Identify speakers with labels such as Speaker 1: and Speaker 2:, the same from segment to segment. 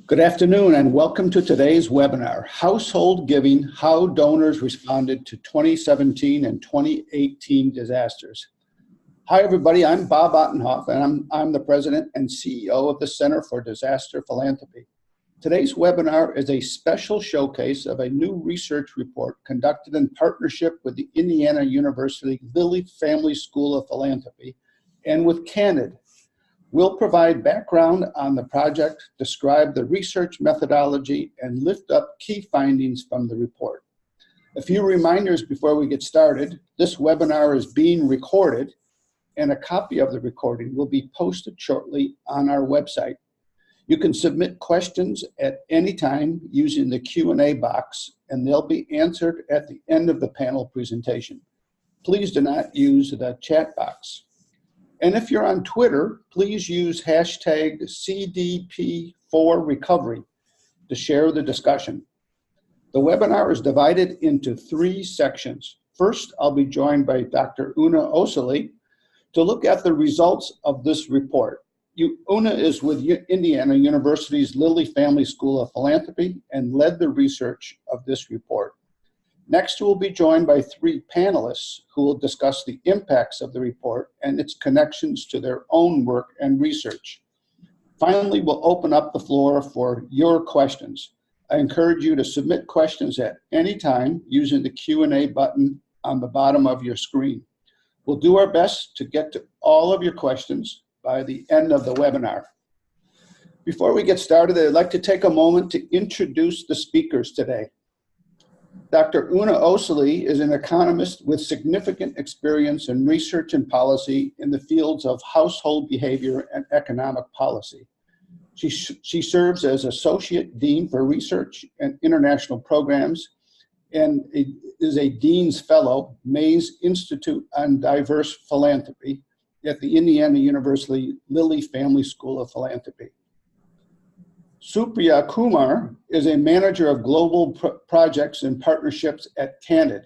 Speaker 1: Good afternoon and welcome to today's webinar, Household Giving, How Donors Responded to 2017 and 2018 Disasters. Hi everybody, I'm Bob Ottenhoff and I'm the President and CEO of the Center for Disaster Philanthropy. Today's webinar is a special showcase of a new research report conducted in partnership with the Indiana University Lilly Family School of Philanthropy and with Candid. We'll provide background on the project, describe the research methodology, and lift up key findings from the report. A few reminders before we get started. This webinar is being recorded, and a copy of the recording will be posted shortly on our website. You can submit questions at any time using the Q&A box, and they'll be answered at the end of the panel presentation. Please do not use the chat box. And if you're on Twitter, please use hashtag CDP4Recovery to share the discussion. The webinar is divided into three sections. First, I'll be joined by Dr. Una Osili to look at the results of this report. Una is with Indiana University's Lilly Family School of Philanthropy and led the research of this report. Next, we'll be joined by three panelists who will discuss the impacts of the report and its connections to their own work and research. Finally, we'll open up the floor for your questions. I encourage you to submit questions at any time using the Q&A button on the bottom of your screen. We'll do our best to get to all of your questions by the end of the webinar. Before we get started, I'd like to take a moment to introduce the speakers today. Dr. Una Osili is an economist with significant experience in research and policy in the fields of household behavior and economic policy. She serves as Associate Dean for Research and International Programs and is a Dean's Fellow, Mays Institute on Diverse Philanthropy at the Indiana University Lilly Family School of Philanthropy. Supriya Kumar is a manager of global projects and partnerships at Candid.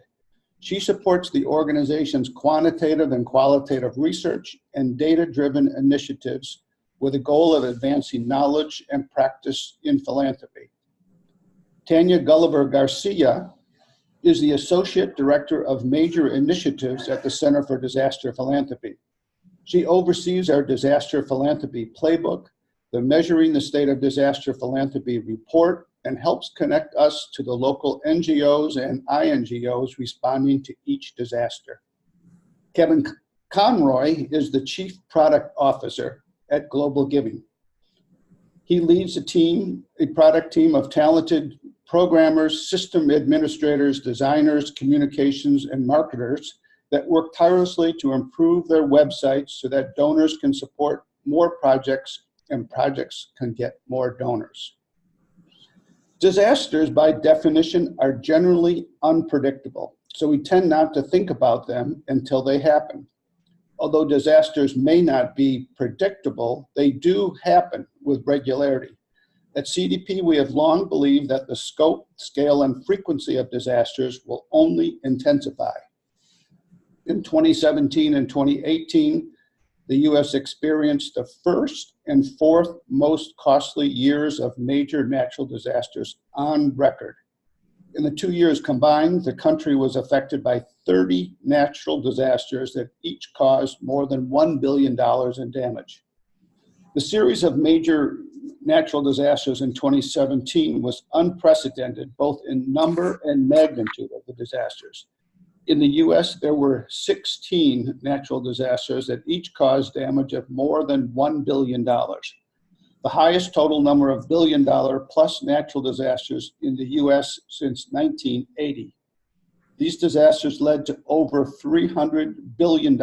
Speaker 1: She supports the organization's quantitative and qualitative research and data-driven initiatives with the goal of advancing knowledge and practice in philanthropy. Tanya Gulliver-Garcia is the Associate Director of Major Initiatives at the Center for Disaster Philanthropy. She oversees our Disaster Philanthropy Playbook, the Measuring the State of Disaster Philanthropy report, and helps connect us to the local NGOs and INGOs responding to each disaster. Kevin Conroy is the Chief Product Officer at GlobalGiving. He leads a product team of talented programmers, system administrators, designers, communications, and marketers that work tirelessly to improve their websites so that donors can support more projects and projects can get more donors. Disasters, by definition, are generally unpredictable, so we tend not to think about them until they happen. Although disasters may not be predictable, they do happen with regularity. At CDP, we have long believed that the scope, scale, and frequency of disasters will only intensify. In 2017 and 2018, the U.S. experienced the first and fourth most costly years of major natural disasters on record. In the 2 years combined, the country was affected by 30 natural disasters that each caused more than $1 billion in damage. The series of major natural disasters in 2017 was unprecedented, both in number and magnitude of the disasters. In the U.S., there were 16 natural disasters that each caused damage of more than $1 billion, the highest total number of billion-dollar-plus natural disasters in the U.S. since 1980. These disasters led to over $300 billion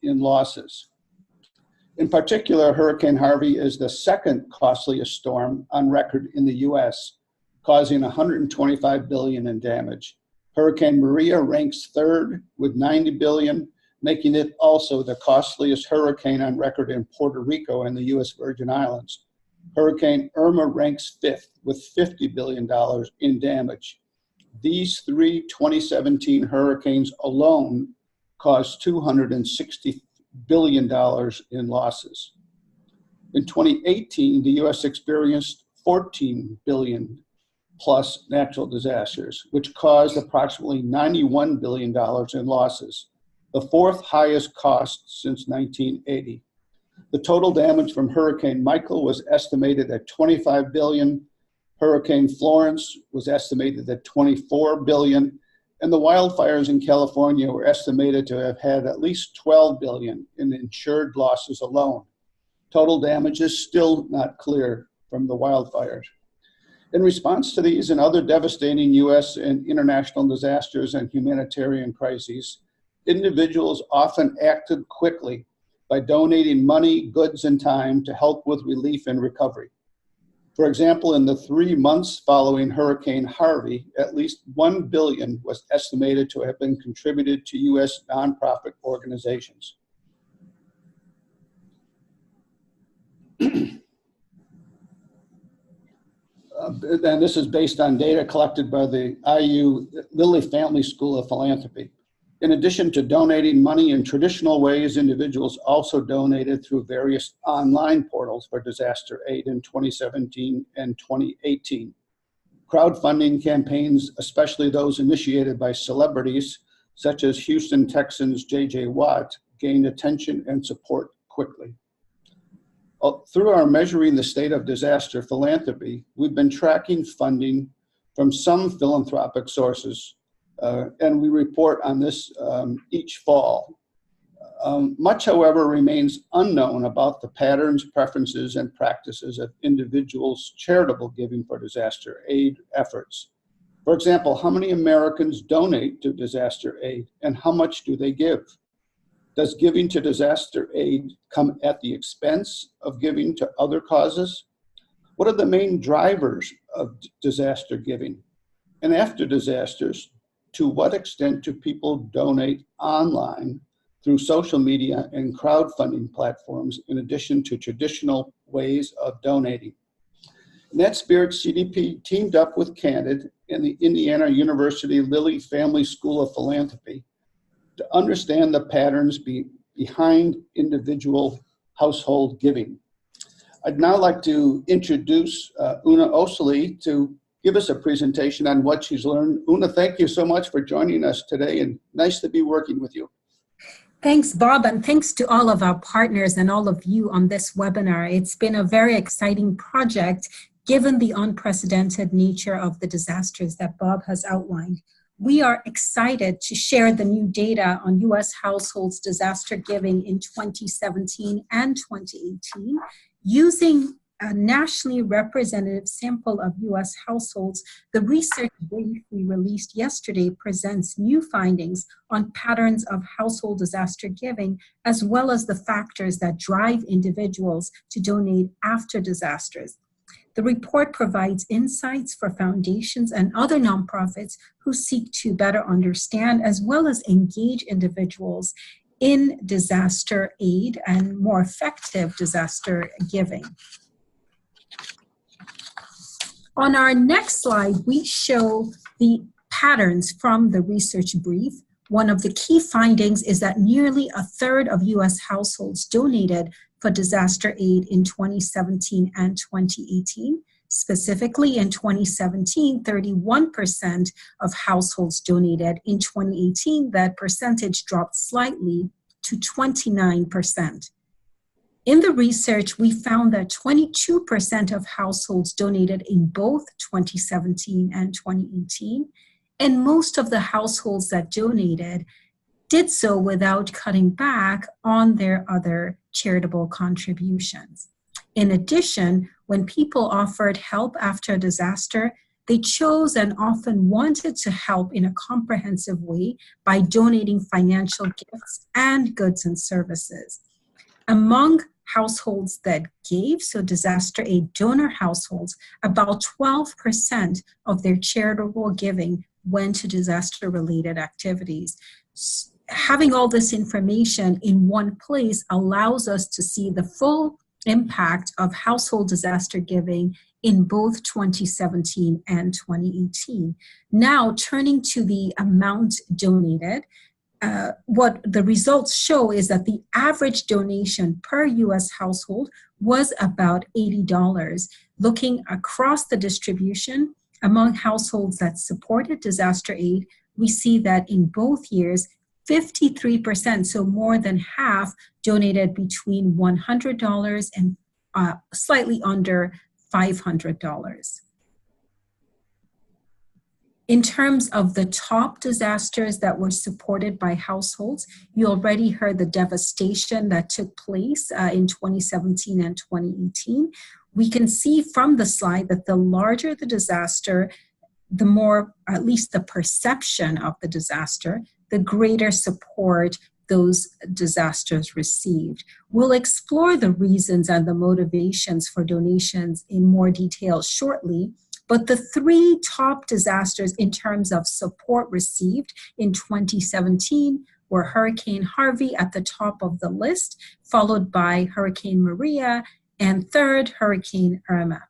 Speaker 1: in losses. In particular, Hurricane Harvey is the second costliest storm on record in the U.S., causing $125 billion in damage. Hurricane Maria ranks third with $90 billion, making it also the costliest hurricane on record in Puerto Rico and the U.S. Virgin Islands. Hurricane Irma ranks fifth with $50 billion in damage. These three 2017 hurricanes alone caused $260 billion in losses. In 2018, the U.S. experienced 14 billion plus natural disasters, which caused approximately $91 billion in losses, the fourth highest cost since 1980. The total damage from Hurricane Michael was estimated at $25 billion. Hurricane Florence was estimated at $24 billion. And the wildfires in California were estimated to have had at least $12 billion in insured losses alone. Total damage is still not clear from the wildfires. In response to these and other devastating U.S. and international disasters and humanitarian crises, individuals often acted quickly by donating money, goods, and time to help with relief and recovery. For example, in the 3 months following Hurricane Harvey, at least $1 billion was estimated to have been contributed to U.S. nonprofit organizations. And this is based on data collected by the IU Lilly Family School of Philanthropy. In addition to donating money in traditional ways, individuals also donated through various online portals for disaster aid in 2017 and 2018. Crowdfunding campaigns, especially those initiated by celebrities, such as Houston Texans J.J. Watt, gained attention and support quickly. Through our Measuring the State of Disaster Philanthropy, we've been tracking funding from some philanthropic sources, and we report on this each fall. Much, however, remains unknown about the patterns, preferences, and practices of individuals' charitable giving for disaster aid efforts. For example, how many Americans donate to disaster aid, and how much do they give? Does giving to disaster aid come at the expense of giving to other causes? What are the main drivers of disaster giving? And after disasters, to what extent do people donate online through social media and crowdfunding platforms in addition to traditional ways of donating? In that spirit, CDP teamed up with Candid and the Indiana University Lilly Family School of Philanthropy to understand the patterns behind individual household giving. I'd now like to introduce Una Osili to give us a presentation on what she's learned. Una, thank you so much for joining us today, and nice to be working with you.
Speaker 2: Thanks, Bob, and thanks to all of our partners and all of you on this webinar. It's been a very exciting project given the unprecedented nature of the disasters that Bob has outlined. We are excited to share the new data on U.S. households disaster giving in 2017 and 2018 using a nationally representative sample of U.S. households. The research brief we released yesterday presents new findings on patterns of household disaster giving, as well as the factors that drive individuals to donate after disasters. The report provides insights for foundations and other nonprofits who seek to better understand as well as engage individuals in disaster aid and more effective disaster giving. On our next slide, we show the patterns from the research brief. One of the key findings is that nearly a third of U.S. households donated for disaster aid in 2017 and 2018. Specifically, in 2017, 31% of households donated. In 2018, that percentage dropped slightly to 29%. In the research, we found that 22% of households donated in both 2017 and 2018, and most of the households that donated did so without cutting back on their other charitable contributions. In addition, when people offered help after a disaster, they chose and often wanted to help in a comprehensive way by donating financial gifts and goods and services. Among households that gave, so disaster aid donor households, about 12% of their charitable giving went to disaster-related activities. Having all this information in one place allows us to see the full impact of household disaster giving in both 2017 and 2018. Now, turning to the amount donated, what the results show is that the average donation per U.S. household was about $80. Looking across the distribution among households that supported disaster aid, we see that in both years, 53%, so more than half, donated between $100 and slightly under $500. In terms of the top disasters that were supported by households, you already heard the devastation that took place in 2017 and 2018. We can see from the slide that the larger the disaster, the more, at least the perception of the disaster, the greater support those disasters received. We'll explore the reasons and the motivations for donations in more detail shortly, but the three top disasters in terms of support received in 2017 were Hurricane Harvey at the top of the list, followed by Hurricane Maria, and third, Hurricane Irma.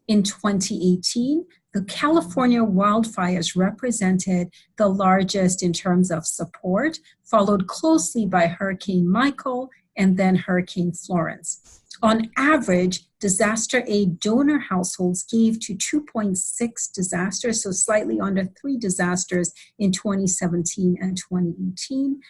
Speaker 2: In 2018, the California wildfires represented the largest in terms of support, followed closely by Hurricane Michael and then Hurricane Florence. On average, disaster aid donor households gave to 2.6 disasters, so slightly under 3 disasters in 2017 and 2018.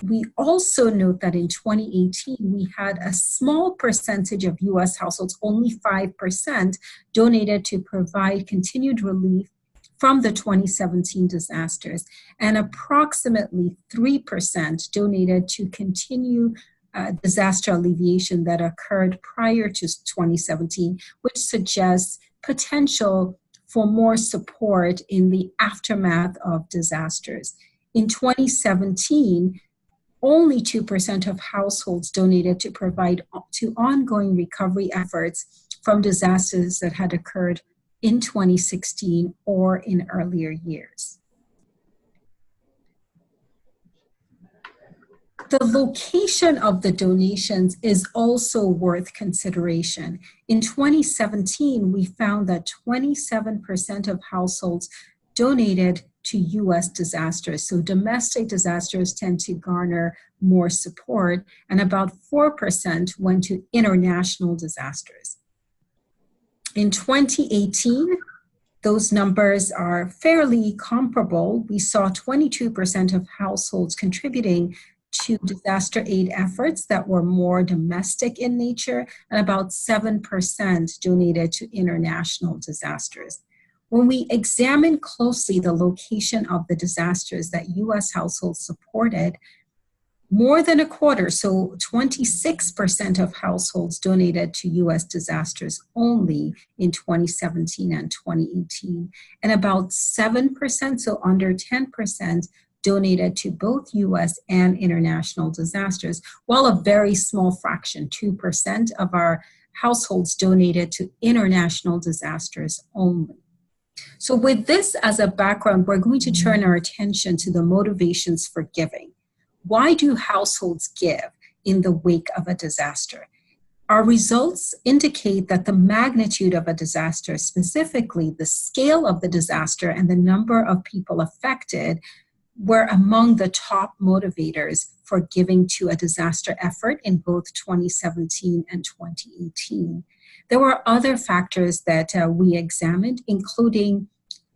Speaker 2: We also note that in 2018, we had a small percentage of US households, only 5%, donated to provide continued relief from the 2017 disasters, and approximately 3% donated to continue disaster alleviation that occurred prior to 2017, which suggests potential for more support in the aftermath of disasters. In 2017, only 2% of households donated to provide to ongoing recovery efforts from disasters that had occurred in 2016 or in earlier years. The location of the donations is also worth consideration. In 2017, we found that 27% of households donated to US disasters. So domestic disasters tend to garner more support, and about 4% went to international disasters. In 2018, those numbers are fairly comparable. We saw 22% of households contributing to disaster aid efforts that were more domestic in nature, and about 7% donated to international disasters. When we examine closely the location of the disasters that US households supported, more than a quarter, so 26% of households donated to US disasters only in 2017 and 2018, and about 7%, so under 10%, donated to both US and international disasters, while a very small fraction, 2% of our households donated to international disasters only. So with this as a background, we're going to turn our attention to the motivations for giving. Why do households give in the wake of a disaster? Our results indicate that the magnitude of a disaster, specifically the scale of the disaster and the number of people affected, were among the top motivators for giving to a disaster effort in both 2017 and 2018. There were other factors that we examined, including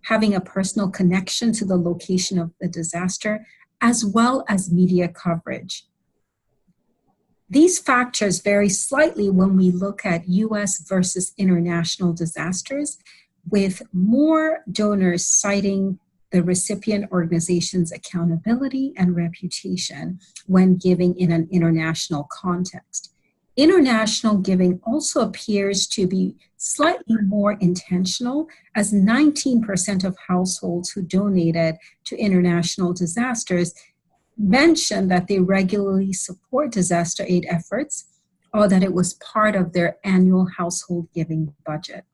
Speaker 2: having a personal connection to the location of the disaster, as well as media coverage. These factors vary slightly when we look at US versus international disasters, with more donors citing the recipient organization's accountability and reputation when giving in an international context. International giving also appears to be slightly more intentional, as 19% of households who donated to international disasters mentioned that they regularly support disaster aid efforts or that it was part of their annual household giving budget.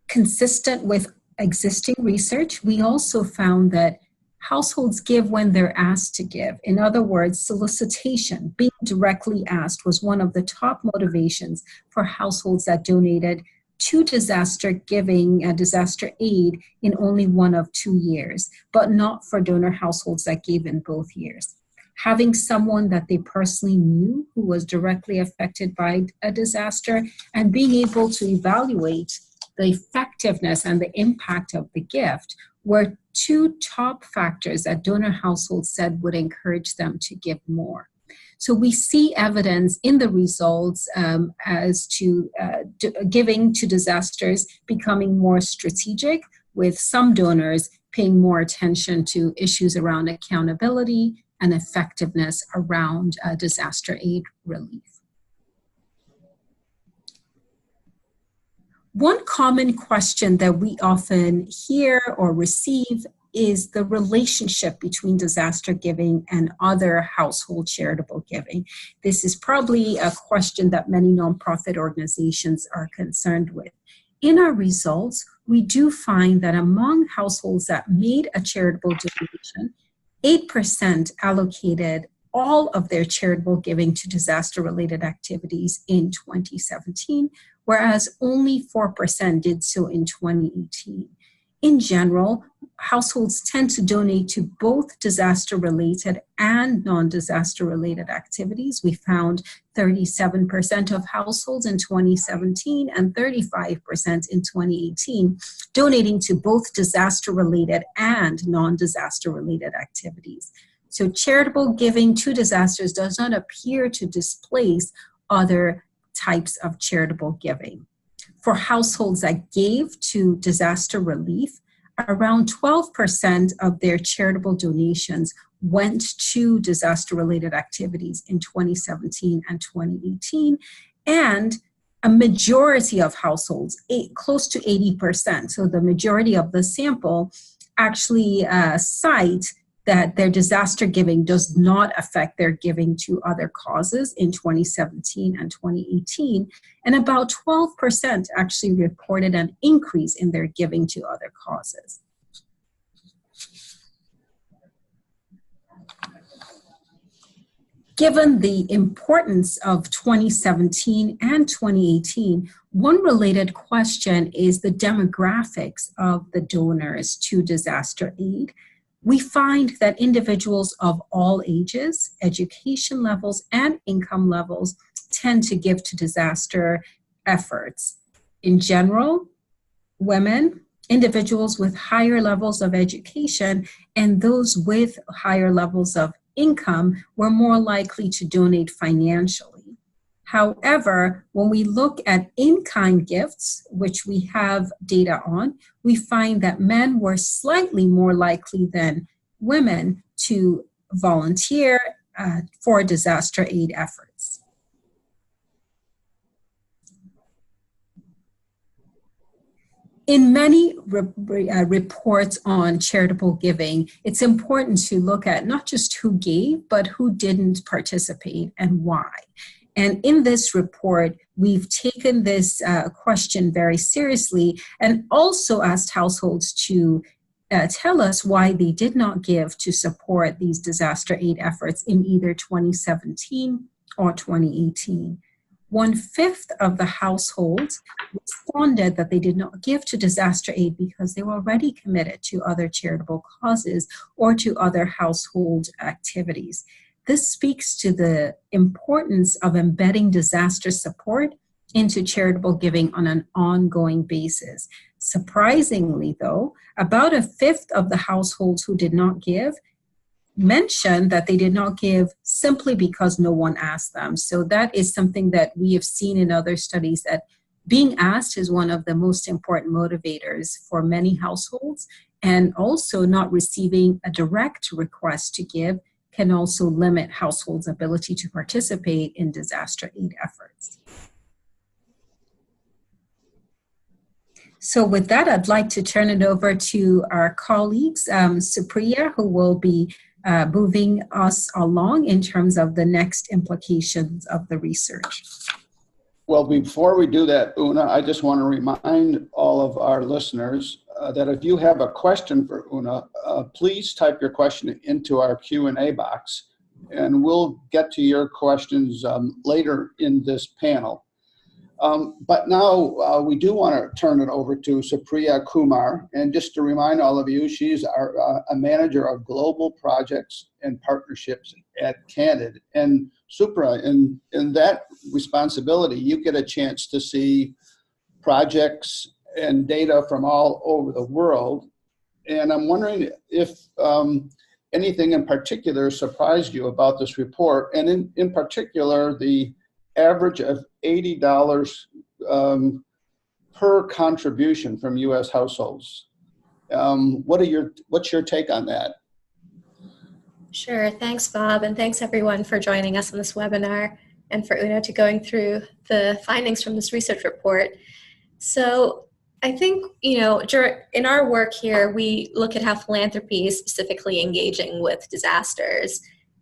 Speaker 2: Consistent with existing research, we also found that households give when they're asked to give. In other words, solicitation, being directly asked, was one of the top motivations for households that donated to disaster giving and disaster aid in only one of 2 years, but not for donor households that gave in both years. having someone that they personally knew who was directly affected by a disaster, and being able to evaluate the effectiveness and the impact of the gift were two top factors that donor households said would encourage them to give more. So we see evidence in the results as to giving to disasters becoming more strategic, with some donors paying more attention to issues around accountability and effectiveness around disaster aid relief. One common question that we often hear or receive is the relationship between disaster giving and other household charitable giving. This is probably a question that many nonprofit organizations are concerned with. In our results, we do find that among households that made a charitable donation, 8% allocated all of their charitable giving to disaster-related activities in 2017, whereas only 4% did so in 2018. In general, households tend to donate to both disaster-related and non-disaster-related activities. We found 37% of households in 2017 and 35% in 2018 donating to both disaster-related and non-disaster-related activities. So charitable giving to disasters does not appear to displace other types of charitable giving. For households that gave to disaster relief, around 12% of their charitable donations went to disaster-related activities in 2017 and 2018, and a majority of households, close to 80%, so the majority of the sample actually cite that their disaster giving does not affect their giving to other causes in 2017 and 2018, and about 12% actually reported an increase in their giving to other causes. Given the importance of 2017 and 2018, one related question is the demographics of the donors to disaster aid. We find that individuals of all ages, education levels, and income levels tend to give to disaster efforts. In general, women, individuals with higher levels of education, and those with higher levels of income were more likely to donate financially. However, when we look at in-kind gifts, which we have data on, we find that men were slightly more likely than women to volunteer for disaster aid efforts. In many reports on charitable giving, it's important to look at not just who gave, but who didn't participate and why. And in this report, we've taken this question very seriously and also asked households to tell us why they did not give to support these disaster aid efforts in either 2017 or 2018. 1/5 of the households responded that they did not give to disaster aid because they were already committed to other charitable causes or to other household activities. This speaks to the importance of embedding disaster support into charitable giving on an ongoing basis. Surprisingly, though, about 1/5 of the households who did not give mentioned that they did not give simply because no one asked them. So that is something that we have seen in other studies, that being asked is one of the most important motivators for many households, and also not receiving a direct request to give can also limit households' ability to participate in disaster aid efforts. So with that, I'd like to turn it over to our colleagues, Supriya, who will be moving us along in terms of the next implications of the research.
Speaker 1: Well, before we do that, Una, I just want to remind all of our listeners that if you have a question for Una, please type your question into our Q&A box, and we'll get to your questions later in this panel. But now we do want to turn it over to Supriya Kumar. And just to remind all of you, she's a manager of global projects and partnerships at Candid. And Supriya, in that responsibility, you get a chance to see projects and data from all over the world. And I'm wondering if anything in particular surprised you about this report, and in particular, the average of $80 per contribution from U.S. households. What's your take on that?
Speaker 3: Sure. Thanks, Bob, and thanks everyone for joining us on this webinar and for Una to going through the findings from this research report. So I think, in our work here, we look at how philanthropy is specifically engaging with disasters.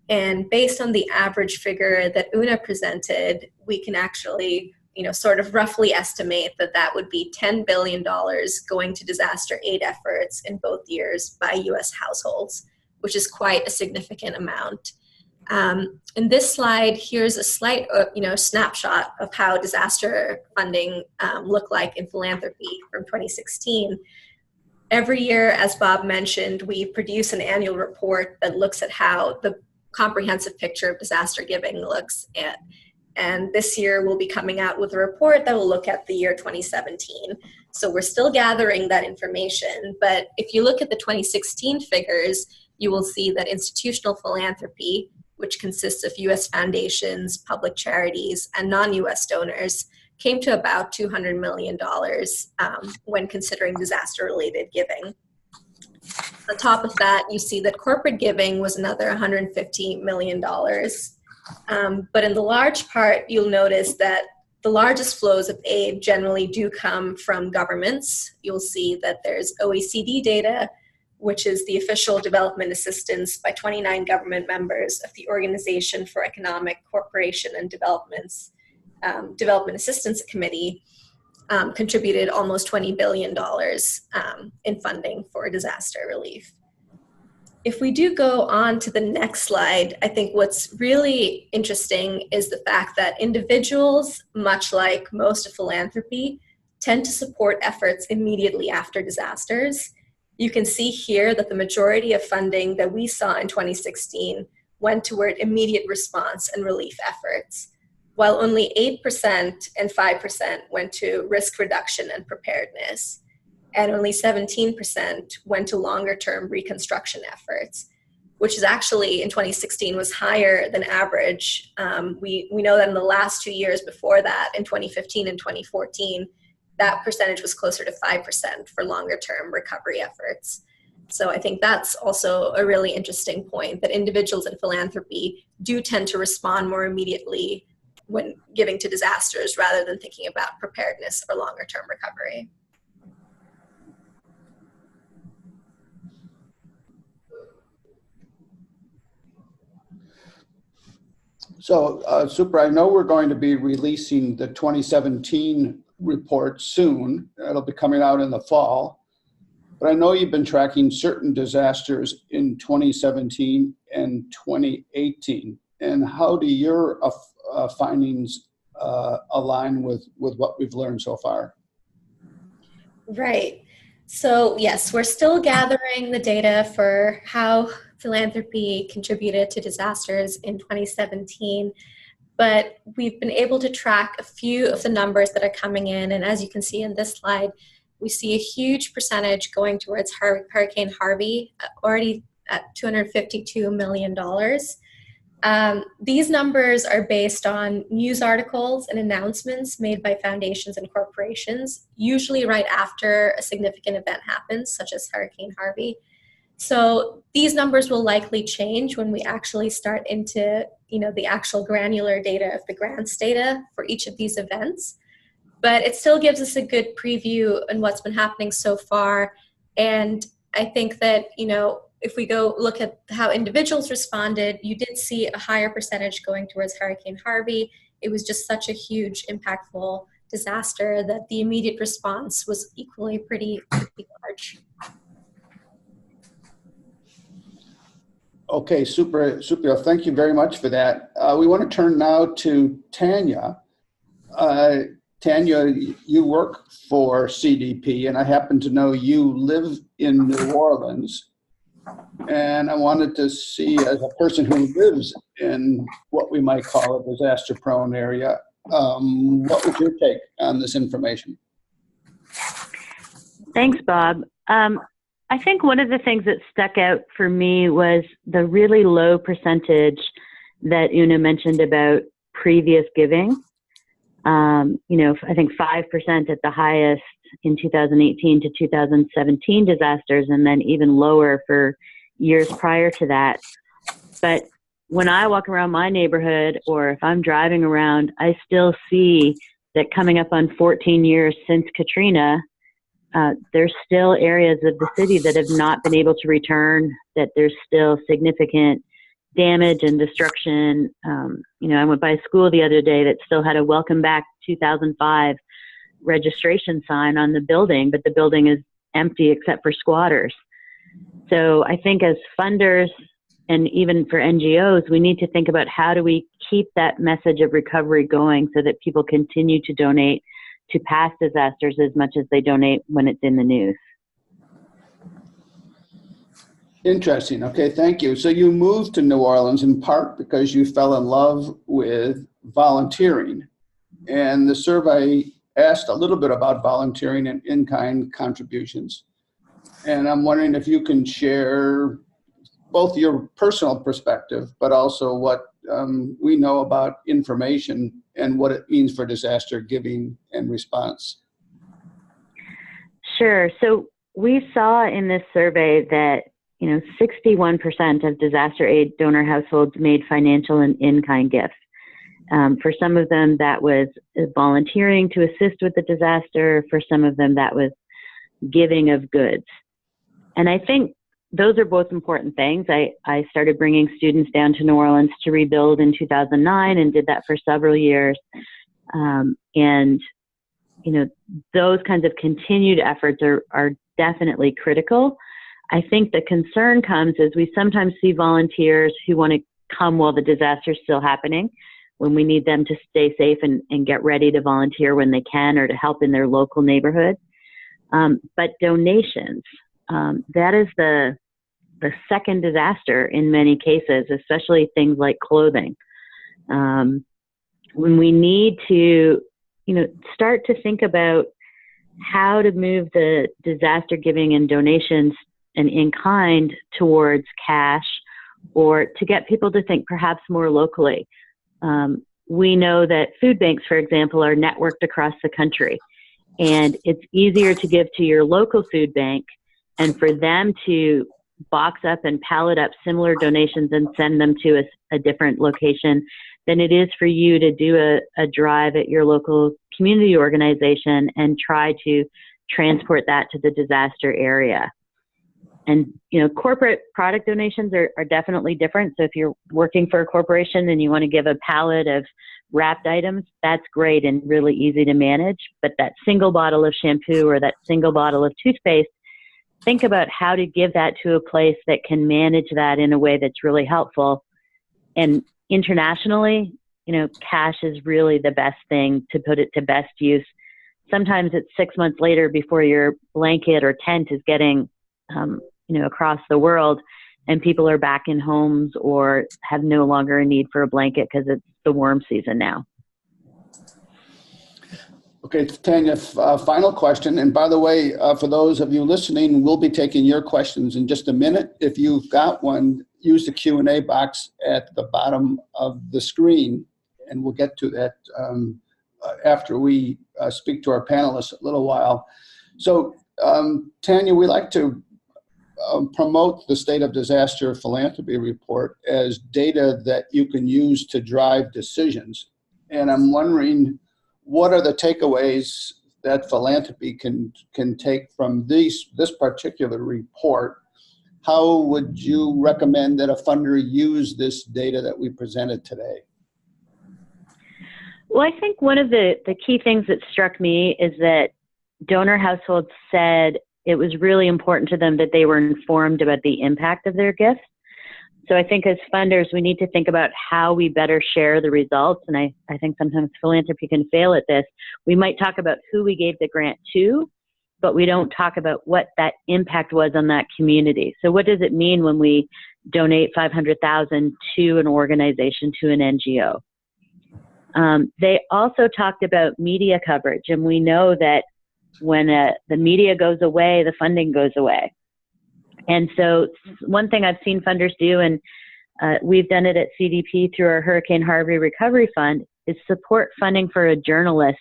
Speaker 3: And based on the average figure that Una presented, we can actually, sort of roughly estimate that would be $10 billion going to disaster aid efforts in both years by U.S. households, which is quite a significant amount. In this slide, here's a slight, snapshot of how disaster funding looked like in philanthropy from 2016. Every year, as Bob mentioned, we produce an annual report that looks at how the comprehensive picture of disaster giving looks at. And this year we'll be coming out with a report that will look at the year 2017. So we're still gathering that information, but if you look at the 2016 figures, you will see that institutional philanthropy, which consists of U.S. foundations, public charities, and non-U.S. donors, came to about $200 million when considering disaster-related giving. On top of that, you see that corporate giving was another $150 million. But in the large part, you'll notice that the largest flows of aid generally do come from governments. You'll see that there's OECD data, which is the official development assistance by 29 government members of the Organization for Economic Cooperation and Development Assistance Committee, contributed almost $20 billion in funding for disaster relief. If we do go on to the next slide, I think what's really interesting is the fact that individuals, much like most of philanthropy, tend to support efforts immediately after disasters. You can see here that the majority of funding that we saw in 2016 went toward immediate response and relief efforts, while only 8% and 5% went to risk reduction and preparedness, and only 17% went to longer-term reconstruction efforts, which is actually in 2016 was higher than average. We know that in the last 2 years before that, in 2015 and 2014, that percentage was closer to 5% for longer-term recovery efforts. So I think that's also a really interesting point, that individuals in philanthropy do tend to respond more immediately when giving to disasters rather than thinking about preparedness or longer-term recovery.
Speaker 1: So, Supriya, I know we're going to be releasing the 2017 report soon. It'll be coming out in the fall. But I know you've been tracking certain disasters in 2017 and 2018. And how do your findings align with what we've learned so far?
Speaker 3: Right. So yes, we're still gathering the data for how philanthropy contributed to disasters in 2017, but we've been able to track a few of the numbers that are coming in. And as you can see in this slide, we see a huge percentage going towards Hurricane Harvey, already at $252 million. These numbers are based on news articles and announcements made by foundations and corporations, usually right after a significant event happens, such as Hurricane Harvey. So these numbers will likely change when we actually start into, the actual granular data of the grants data for each of these events. But it still gives us a good preview on what's been happening so far. And I think that, if we go look at how individuals responded, you did see a higher percentage going towards Hurricane Harvey. It was just such a huge, impactful disaster that the immediate response was equally pretty large.
Speaker 1: Okay, super. Thank you very much for that. We want to turn now to Tanya. Tanya, you work for CDP, and I happen to know you live in New Orleans. And I wanted to see, as a person who lives in what we might call a disaster-prone area, what was your take on this information?
Speaker 4: Thanks, Bob. I think one of the things that stuck out for me was the really low percentage that Una mentioned about previous giving. I think 5% at the highest in 2018 to 2017 disasters, and then even lower for years prior to that. But when I walk around my neighborhood, or if I'm driving around, I still see that coming up on 14 years since Katrina, there's still areas of the city that have not been able to return, that there's still significant damage and destruction. I went by a school the other day that still had a Welcome Back 2005 registration sign on the building, but the building is empty except for squatters. So I think as funders and even for NGOs, we need to think about how do we keep that message of recovery going so that people continue to donate to past disasters as much as they donate when it's in the news.
Speaker 1: Interesting. Okay, thank you. So you moved to New Orleans in part because you fell in love with volunteering. And the survey asked a little bit about volunteering and in-kind contributions. And I'm wondering if you can share both your personal perspective, but also what we know about information and what it means for disaster giving and response.
Speaker 4: Sure. So we saw in this survey that 61% of disaster aid donor households made financial and in-kind gifts. For some of them, that was volunteering to assist with the disaster. For some of them, that was giving of goods. And I think those are both important things. I started bringing students down to New Orleans to rebuild in 2009 and did that for several years. Those kinds of continued efforts are definitely critical. I think the concern comes as we sometimes see volunteers who want to come while the disaster is still happening, when we need them to stay safe and get ready to volunteer when they can or to help in their local neighborhood. But donations, that is the second disaster in many cases, especially things like clothing. When we need to, start to think about how to move the disaster giving and donations and in kind towards cash, or to get people to think perhaps more locally. We know that food banks, for example, are networked across the country, and it's easier to give to your local food bank and for them to box up and pallet up similar donations and send them to a different location than it is for you to do a drive at your local community organization and try to transport that to the disaster area. And, corporate product donations are definitely different. So if you're working for a corporation and you want to give a pallet of wrapped items, that's great and really easy to manage. But that single bottle of shampoo or that single bottle of toothpaste, think about how to give that to a place that can manage that in a way that's really helpful. And internationally, cash is really the best thing to put it to best use. Sometimes it's 6 months later before your blanket or tent is getting across the world, and people are back in homes or have no longer a need for a blanket because it's the warm season now.
Speaker 1: Okay, Tanya, final question. And by the way, for those of you listening, we'll be taking your questions in just a minute. If you've got one, use the Q&A box at the bottom of the screen, and we'll get to that after we speak to our panelists a little while. So, Tanya, we like to promote the State of Disaster Philanthropy report as data that you can use to drive decisions. And I'm wondering, what are the takeaways that philanthropy can take from this particular report? How would you recommend that a funder use this data that we presented today?
Speaker 4: Well, I think one of the key things that struck me is that donor households said it was really important to them that they were informed about the impact of their gifts. So I think as funders, we need to think about how we better share the results. And I think sometimes philanthropy can fail at this. We might talk about who we gave the grant to, but we don't talk about what that impact was on that community. So what does it mean when we donate $500,000 to an organization, to an NGO? They also talked about media coverage, and we know that when the media goes away, the funding goes away. And so one thing I've seen funders do, and we've done it at CDP through our Hurricane Harvey Recovery Fund, is support funding for a journalist.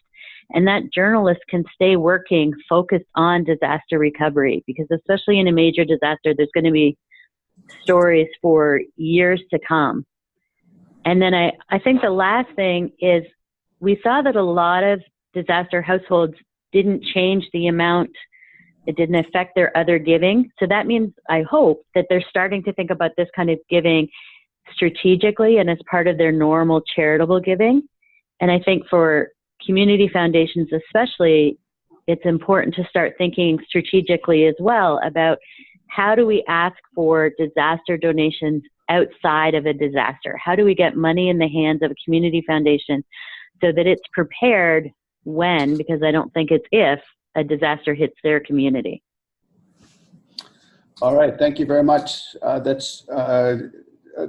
Speaker 4: And that journalist can stay working, focused on disaster recovery, because especially in a major disaster, there's going to be stories for years to come. And then I think the last thing is we saw that a lot of disaster households didn't change the amount. It didn't affect their other giving. So that means, I hope, that they're starting to think about this kind of giving strategically and as part of their normal charitable giving. And I think for community foundations especially, it's important to start thinking strategically as well about how do we ask for disaster donations outside of a disaster? How do we get money in the hands of a community foundation so that it's prepared when, because I don't think it's if, a disaster hits their community?
Speaker 1: All right, thank you very much. That's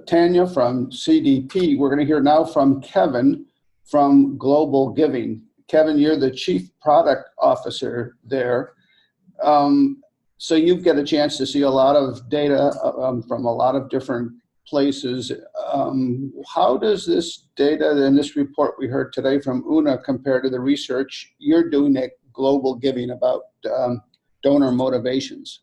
Speaker 1: Tanya from CDP. We're going to hear now from Kevin from GlobalGiving. Kevin, you're the Chief Product Officer there. So you get a chance to see a lot of data from a lot of different places. How does this data and this report we heard today from Una compare to the research you're doing at GlobalGiving about donor motivations?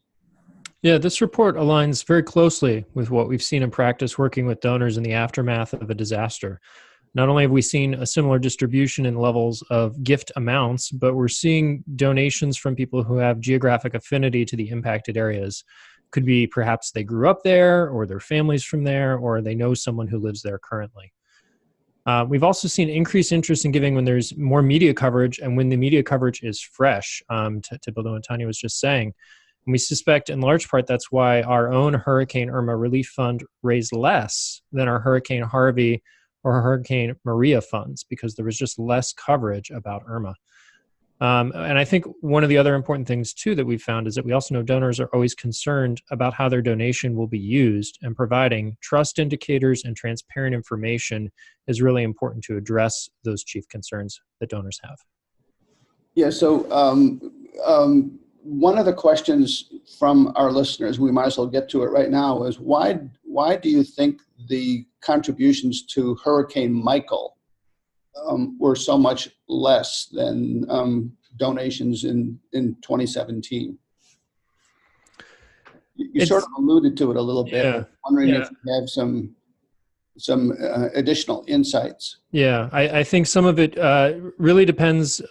Speaker 5: Yeah, this report aligns very closely with what we've seen in practice working with donors in the aftermath of a disaster. Not only have we seen a similar distribution in levels of gift amounts, but we're seeing donations from people who have geographic affinity to the impacted areas. Could be perhaps they grew up there, or their family's from there, or they know someone who lives there currently. We've also seen increased interest in giving when there's more media coverage and when the media coverage is fresh, to build on what Tanya was just saying. And we suspect in large part that's why our own Hurricane Irma Relief Fund raised less than our Hurricane Harvey or Hurricane Maria funds, because there was just less coverage about Irma. And I think one of the other important things too that we've found is that we also know donors are always concerned about how their donation will be used, and providing trust indicators and transparent information is really important to address those chief concerns that donors have.
Speaker 1: Yeah, so one of the questions from our listeners, we might as well get to it right now, is why do you think the contributions to Hurricane Michael were so much less than donations in 2017? You sort of alluded to it a little bit.
Speaker 5: Yeah,
Speaker 1: I'm wondering if you have some additional insights.
Speaker 5: Yeah, I think some of it really depends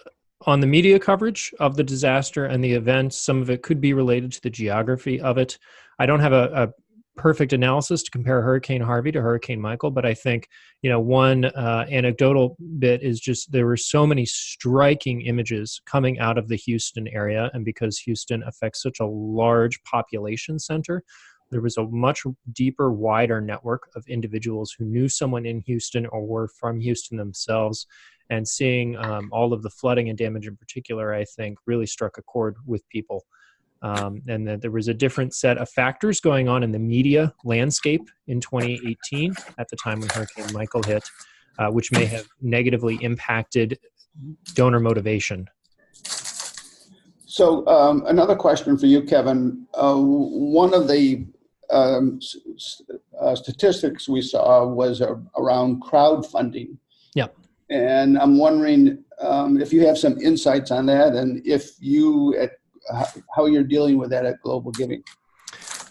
Speaker 5: on the media coverage of the disaster and the event. Some of it could be related to the geography of it. I don't have a perfect analysis to compare Hurricane Harvey to Hurricane Michael, but I think, one anecdotal bit is just there were so many striking images coming out of the Houston area, and because Houston affects such a large population center, there was a much deeper, wider network of individuals who knew someone in Houston or were from Houston themselves. And seeing all of the flooding and damage in particular, I think, really struck a chord with people. And that there was a different set of factors going on in the media landscape in 2018 at the time when Hurricane Michael hit, which may have negatively impacted donor motivation.
Speaker 1: So another question for you, Kevin. One of the statistics we saw was around crowdfunding.
Speaker 5: Yeah.
Speaker 1: And I'm wondering if you have some insights on that, and if how you're dealing with that at GlobalGiving.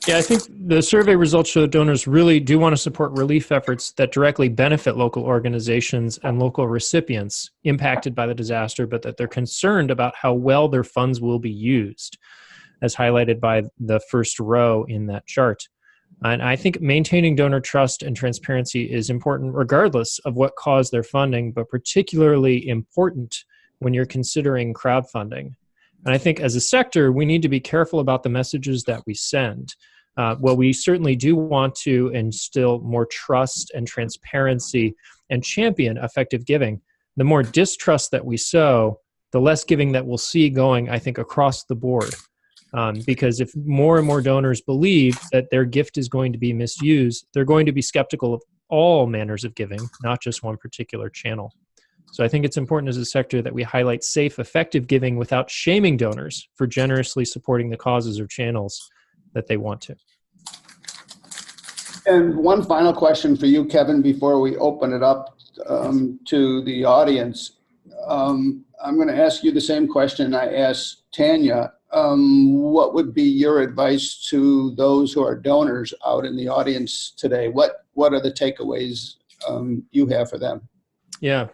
Speaker 5: Yeah, I think the survey results show that donors really do want to support relief efforts that directly benefit local organizations and local recipients impacted by the disaster, but that they're concerned about how well their funds will be used, as highlighted by the first row in that chart. And I think maintaining donor trust and transparency is important regardless of what caused their funding, but particularly important when you're considering crowdfunding. And I think as a sector, we need to be careful about the messages that we send. Well, we certainly do want to instill more trust and transparency and champion effective giving. The more distrust that we sow, the less giving that we'll see going, I think, across the board. Because if more and more donors believe that their gift is going to be misused, they're going to be skeptical of all manners of giving, not just one particular channel. So I think it's important as a sector that we highlight safe, effective giving without shaming donors for generously supporting the causes or channels that they want to.
Speaker 1: And one final question for you, Kevin, before we open it up to the audience. I'm going to ask you the same question I asked Tanya. What would be your advice to those who are donors out in the audience today? What are the takeaways you have for them?
Speaker 5: Yeah,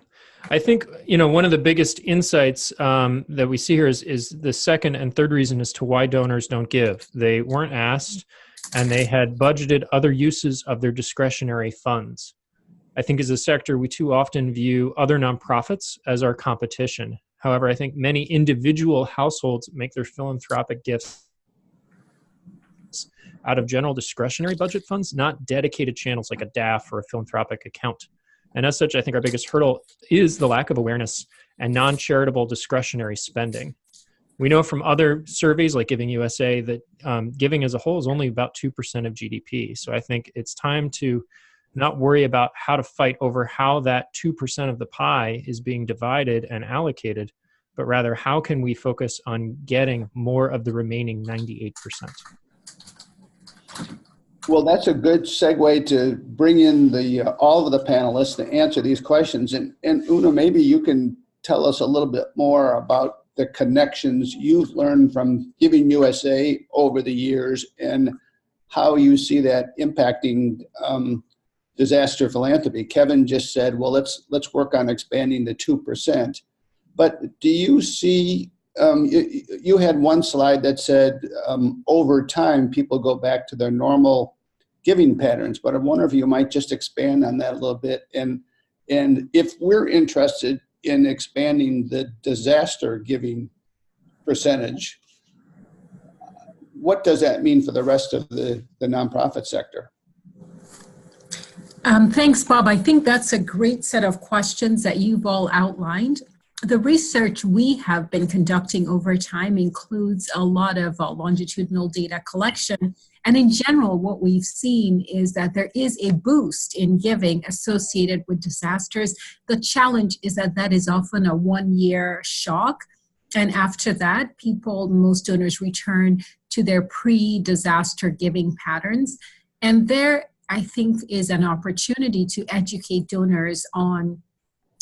Speaker 5: I think, one of the biggest insights that we see here is the second and third reason as to why donors don't give. They weren't asked, and they had budgeted other uses of their discretionary funds. I think as a sector, we too often view other nonprofits as our competition. However, I think many individual households make their philanthropic gifts out of general discretionary budget funds, not dedicated channels like a DAF or a philanthropic account. And as such, I think our biggest hurdle is the lack of awareness and non-charitable discretionary spending. We know from other surveys like Giving USA that giving as a whole is only about 2% of GDP. So I think it's time to not worry about how to fight over how that 2% of the pie is being divided and allocated, but rather how can we focus on getting more of the remaining 98%.
Speaker 1: Well, that's a good segue to bring in all of the panelists to answer these questions. And Una, maybe you can tell us a little bit more about the connections you've learned from Giving USA over the years and how you see that impacting disaster philanthropy. Kevin just said, well, let's work on expanding the 2%. But do you see, you had one slide that said over time, people go back to their normal giving patterns, but I wonder if you might just expand on that a little bit. And if we're interested in expanding the disaster giving percentage, what does that mean for the rest of the nonprofit sector?
Speaker 2: Thanks, Bob. I think that's a great set of questions that you've all outlined. The research we have been conducting over time includes a lot of longitudinal data collection. And in general, what we've seen is that there is a boost in giving associated with disasters. The challenge is that is often a one-year shock. And after that, most donors return to their pre-disaster giving patterns. And there, I think, is an opportunity to educate donors on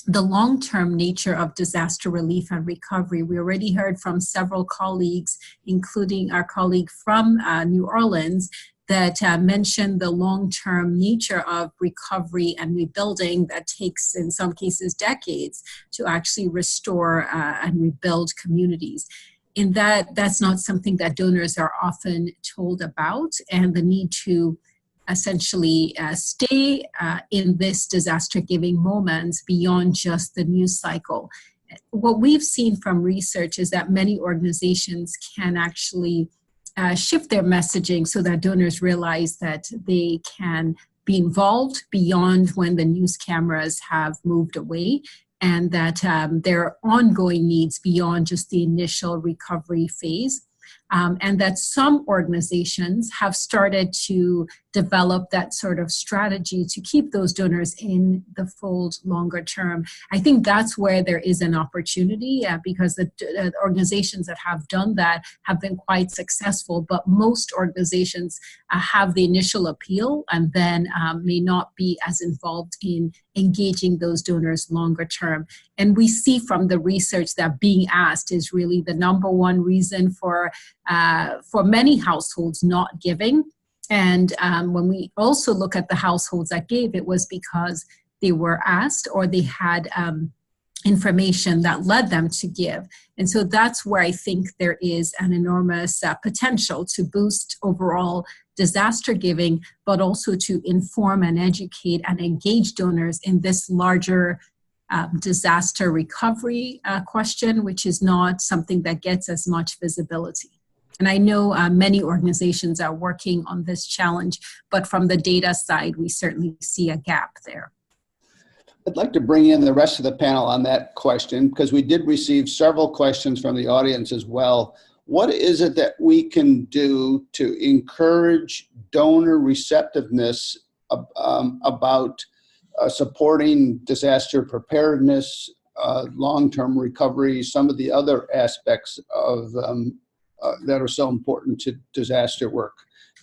Speaker 2: the long-term nature of disaster relief and recovery. We already heard from several colleagues, including our colleague from New Orleans, that mentioned the long-term nature of recovery and rebuilding that takes, in some cases, decades to actually restore and rebuild communities. In that's not something that donors are often told about, and the need to essentially stay in this disaster giving moments beyond just the news cycle. What we've seen from research is that many organizations can actually shift their messaging so that donors realize that they can be involved beyond when the news cameras have moved away, and that there are ongoing needs beyond just the initial recovery phase. And that some organizations have started to develop that sort of strategy to keep those donors in the fold longer term. I think that's where there is an opportunity because the organizations that have done that have been quite successful, but most organizations have the initial appeal and then may not be as involved in engaging those donors longer term. And we see from the research that being asked is really the number one reason for many households not giving. And when we also look at the households that gave, it was because they were asked or they had information that led them to give. And so that's where I think there is an enormous potential to boost overall disaster giving, but also to inform and educate and engage donors in this larger disaster recovery question, which is not something that gets as much visibility. And I know many organizations are working on this challenge, but from the data side, we certainly see a gap there.
Speaker 1: I'd like to bring in the rest of the panel on that question because we did receive several questions from the audience as well. What is it that we can do to encourage donor receptiveness about supporting disaster preparedness, long-term recovery, some of the other aspects of that are so important to disaster work?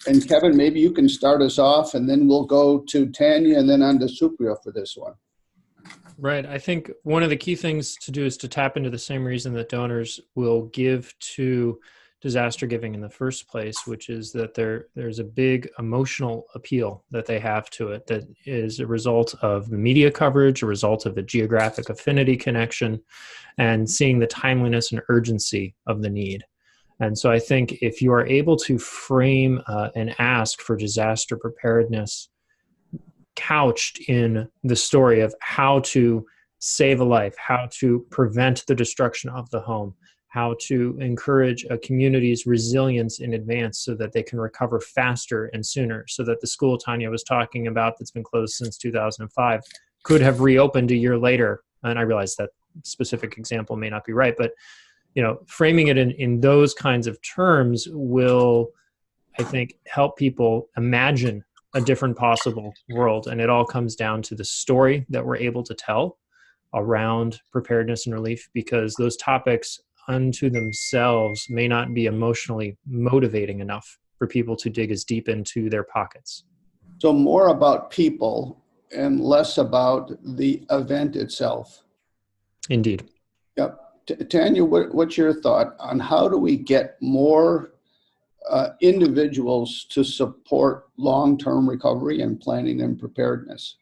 Speaker 1: And Kevin, maybe you can start us off, and then we'll go to Tanya and then on to Supriya for this one.
Speaker 5: Right. I think one of the key things to do is to tap into the same reason that donors will give to disaster giving in the first place, which is that there's a big emotional appeal that they have to it that is a result of the media coverage, a result of the geographic affinity connection, and seeing the timeliness and urgency of the need. And so I think if you are able to frame an ask for disaster preparedness couched in the story of how to save a life, how to prevent the destruction of the home, how to encourage a community's resilience in advance so that they can recover faster and sooner, so that the school Tanya was talking about that's been closed since 2005 could have reopened a year later. And I realize that specific example may not be right, but framing it in those kinds of terms will, I think, help people imagine a different possible world. And it all comes down to the story that we're able to tell around preparedness and relief, because those topics unto themselves may not be emotionally motivating enough for people to dig as deep into their pockets.
Speaker 1: So more about people and less about the event itself.
Speaker 5: Indeed.
Speaker 1: Yep. Tanya, what's your thought on how do we get more individuals to support long-term recovery and planning and preparedness?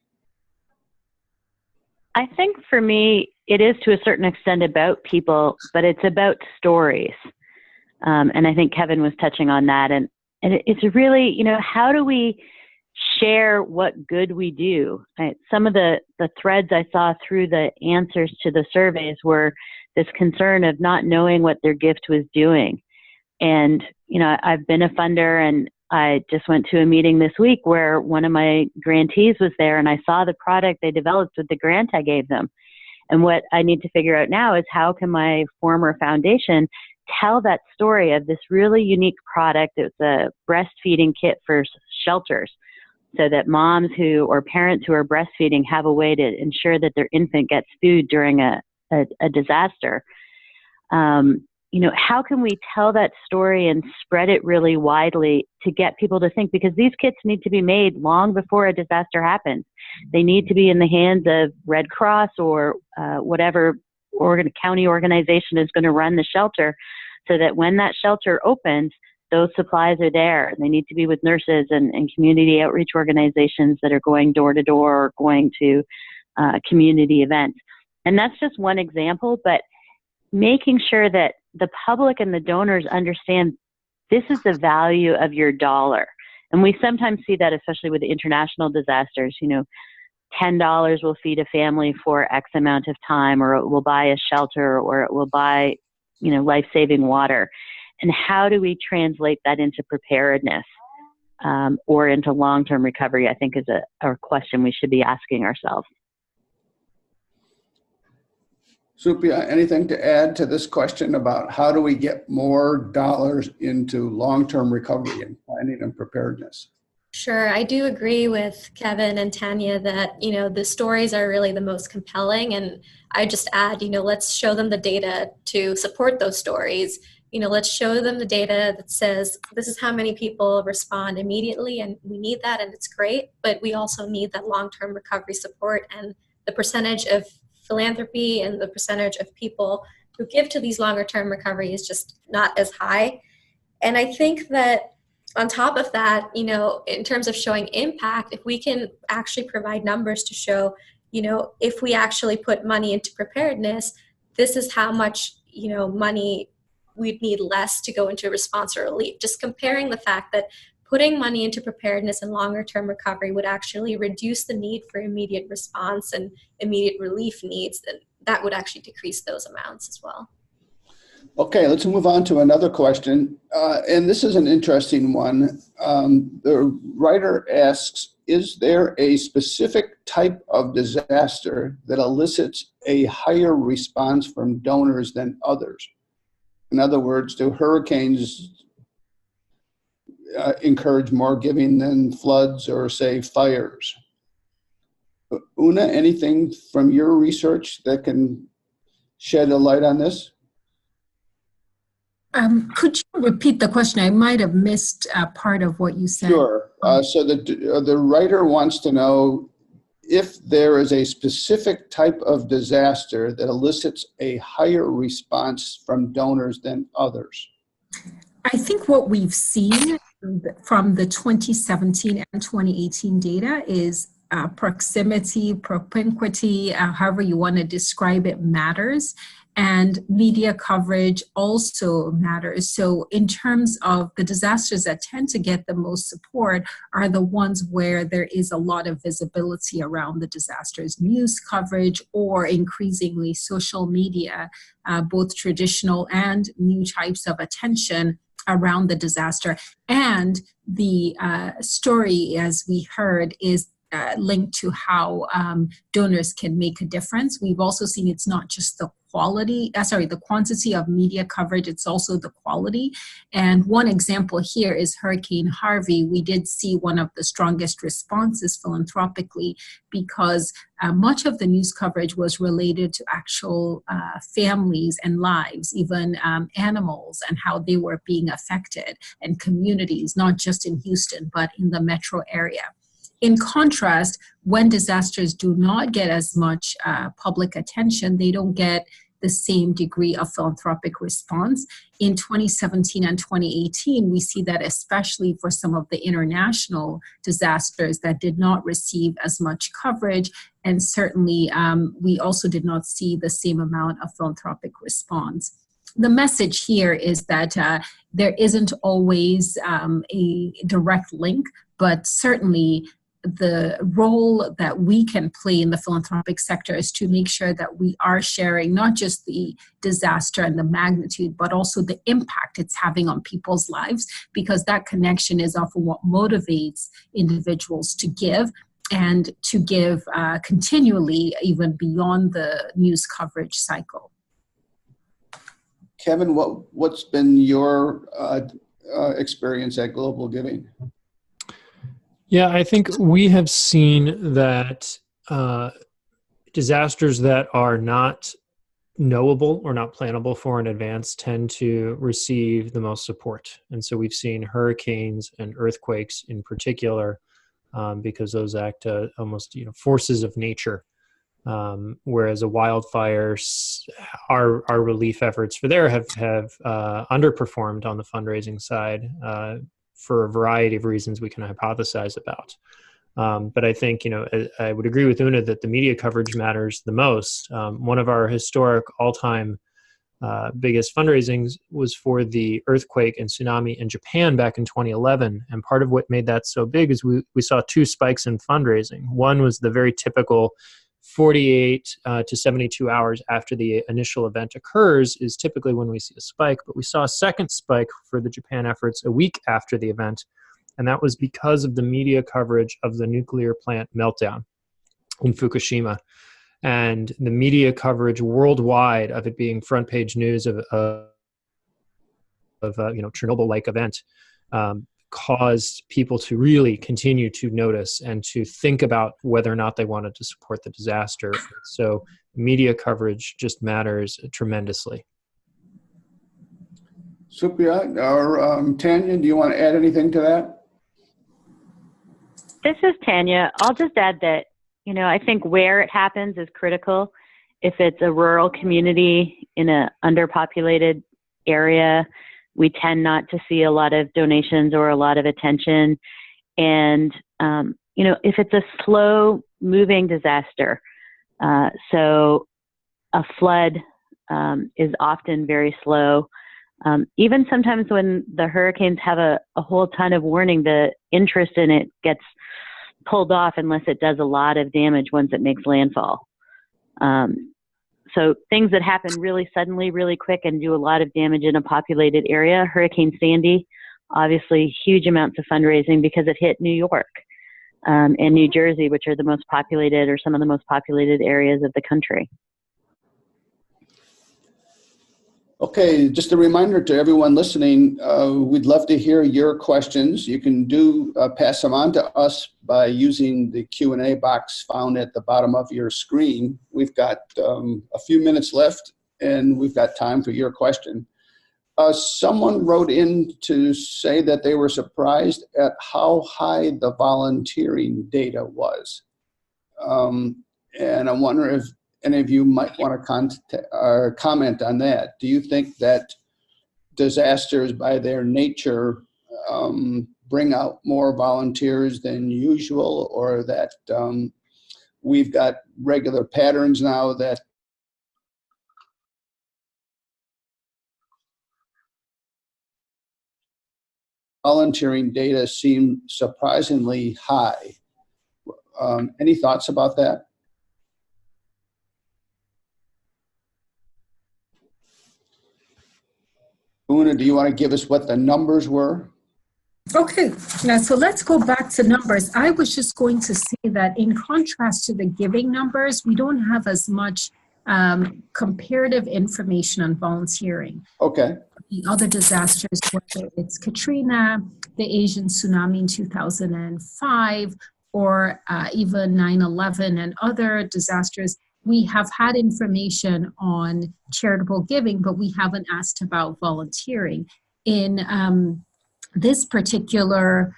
Speaker 4: I think for me, it is to a certain extent about people, but it's about stories. And I think Kevin was touching on that. And it's really, how do we share what good we do? Right? Some of the threads I saw through the answers to the surveys were this concern of not knowing what their gift was doing. And, I've been a funder, and I just went to a meeting this week where one of my grantees was there, and I saw the product they developed with the grant I gave them. And what I need to figure out now is how can my former foundation tell that story of this really unique product. It's a breastfeeding kit for shelters, so that moms or parents who are breastfeeding have a way to ensure that their infant gets food during a disaster. How can we tell that story and spread it really widely to get people to think? Because these kits need to be made long before a disaster happens. They need to be in the hands of Red Cross or whatever county organization is going to run the shelter, so that when that shelter opens, those supplies are there. They need to be with nurses and community outreach organizations that are going door to door or going to community events. And that's just one example, but making sure that the public and the donors understand this is the value of your dollar. And we sometimes see that, especially with international disasters. $10 will feed a family for X amount of time, or it will buy a shelter, or it will buy, life-saving water. And how do we translate that into preparedness or into long-term recovery, I think is a question we should be asking ourselves.
Speaker 1: Supriya, anything to add to this question about how do we get more dollars into long-term recovery and planning and preparedness?
Speaker 3: Sure. I do agree with Kevin and Tanya that, the stories are really the most compelling. And I just add, let's show them the data to support those stories. Let's show them the data that says this is how many people respond immediately, and we need that, and it's great. But we also need that long-term recovery support, and the percentage of philanthropy and the percentage of people who give to these longer-term recovery is just not as high. And I think that on top of that, in terms of showing impact, if we can actually provide numbers to show, if we actually put money into preparedness, this is how much, money we'd need less to go into response or relief. Just comparing the fact that putting money into preparedness and longer term recovery would actually reduce the need for immediate response and immediate relief needs, and that would actually decrease those amounts as well.
Speaker 1: Okay, let's move on to another question. And this is an interesting one. The writer asks, is there a specific type of disaster that elicits a higher response from donors than others? In other words, do hurricanes encourage more giving than floods or, say, fires? Una, anything from your research that can shed a light on this?
Speaker 2: Could you repeat the question? I might have missed part of what you said.
Speaker 1: Sure. So the writer wants to know if there is a specific type of disaster that elicits a higher response from donors than others.
Speaker 2: I think what we've seen from the 2017 and 2018 data is proximity, propinquity, however you want to describe it, matters. And media coverage also matters. So in terms of the disasters that tend to get the most support are the ones where there is a lot of visibility around the disasters, news coverage, or increasingly social media, both traditional and new types of attention around the disaster. And the story, as we heard, is linked to how donors can make a difference. We've also seen it's not just the the quantity of media coverage, it's also the quality. And one example here is Hurricane Harvey. We did see one of the strongest responses philanthropically because much of the news coverage was related to actual families and lives, even animals, and how they were being affected, and communities, not just in Houston, but in the metro area. In contrast, when disasters do not get as much public attention, they don't get the same degree of philanthropic response. In 2017 and 2018, we see that especially for some of the international disasters that did not receive as much coverage, and certainly we also did not see the same amount of philanthropic response. The message here is that there isn't always a direct link, but certainly the role that we can play in the philanthropic sector is to make sure that we are sharing not just the disaster and the magnitude, but also the impact it's having on people's lives, because that connection is often what motivates individuals to give, and to give continually, even beyond the news coverage cycle.
Speaker 1: Kevin, what's been your experience at GlobalGiving?
Speaker 5: Yeah, I think we have seen that disasters that are not knowable or not plannable for in advance tend to receive the most support. And so we've seen hurricanes and earthquakes in particular, because those act almost forces of nature. Whereas a wildfire, our relief efforts for there have underperformed on the fundraising side for a variety of reasons we can hypothesize about. But I think, I would agree with Una that the media coverage matters the most. One of our historic all-time biggest fundraisings was for the earthquake and tsunami in Japan back in 2011. And part of what made that so big is we saw two spikes in fundraising. One was the very typical 48 to 72 hours after the initial event occurs is typically when we see a spike, but we saw a second spike for the Japan efforts a week after the event, and that was because of the media coverage of the nuclear plant meltdown in Fukushima. And the media coverage worldwide of it being front page news of Chernobyl-like event caused people to really continue to notice and to think about whether or not they wanted to support the disaster. So media coverage just matters tremendously.
Speaker 1: Supriya or Tanya, do you want to add anything to that?
Speaker 4: This is Tanya. I'll just add that, I think where it happens is critical. If it's a rural community in an underpopulated area, we tend not to see a lot of donations or a lot of attention. And, if it's a slow moving disaster, so a flood is often very slow. Even sometimes when the hurricanes have a whole ton of warning, the interest in it gets pulled off unless it does a lot of damage once it makes landfall. So things that happen really suddenly, really quick, and do a lot of damage in a populated area. Hurricane Sandy, obviously huge amounts of fundraising because it hit New York and New Jersey, which are the most populated or some of the most populated areas of the country.
Speaker 1: Okay, just a reminder to everyone listening, we'd love to hear your questions. You can pass them on to us by using the Q&A box found at the bottom of your screen. We've got a few minutes left, and we've got time for your question. Someone wrote in to say that they were surprised at how high the volunteering data was. And I wonder if any of you might want to comment on that. Do you think that disasters by their nature bring out more volunteers than usual, or that we've got regular patterns now that volunteering data seem surprisingly high? Any thoughts about that? Una, do you want to give us what the numbers were?
Speaker 2: Okay, now so let's go back to numbers. I was just going to say that in contrast to the giving numbers, we don't have as much comparative information on volunteering.
Speaker 1: Okay.
Speaker 2: The other disasters, whether it's Katrina, the Asian tsunami in 2005, or even 9/11 and other disasters, we have had information on charitable giving, but we haven't asked about volunteering. In this particular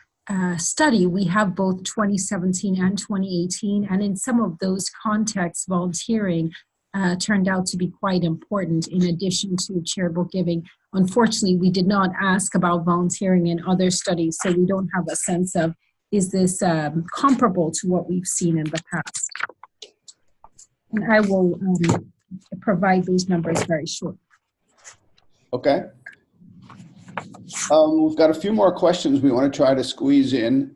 Speaker 2: study, we have both 2017 and 2018, and in some of those contexts, volunteering turned out to be quite important in addition to charitable giving. Unfortunately, we did not ask about volunteering in other studies, so we don't have a sense of, is this comparable to what we've seen in the past? And I will provide those numbers very shortly.
Speaker 1: Okay. We've got a few more questions we want to try to squeeze in.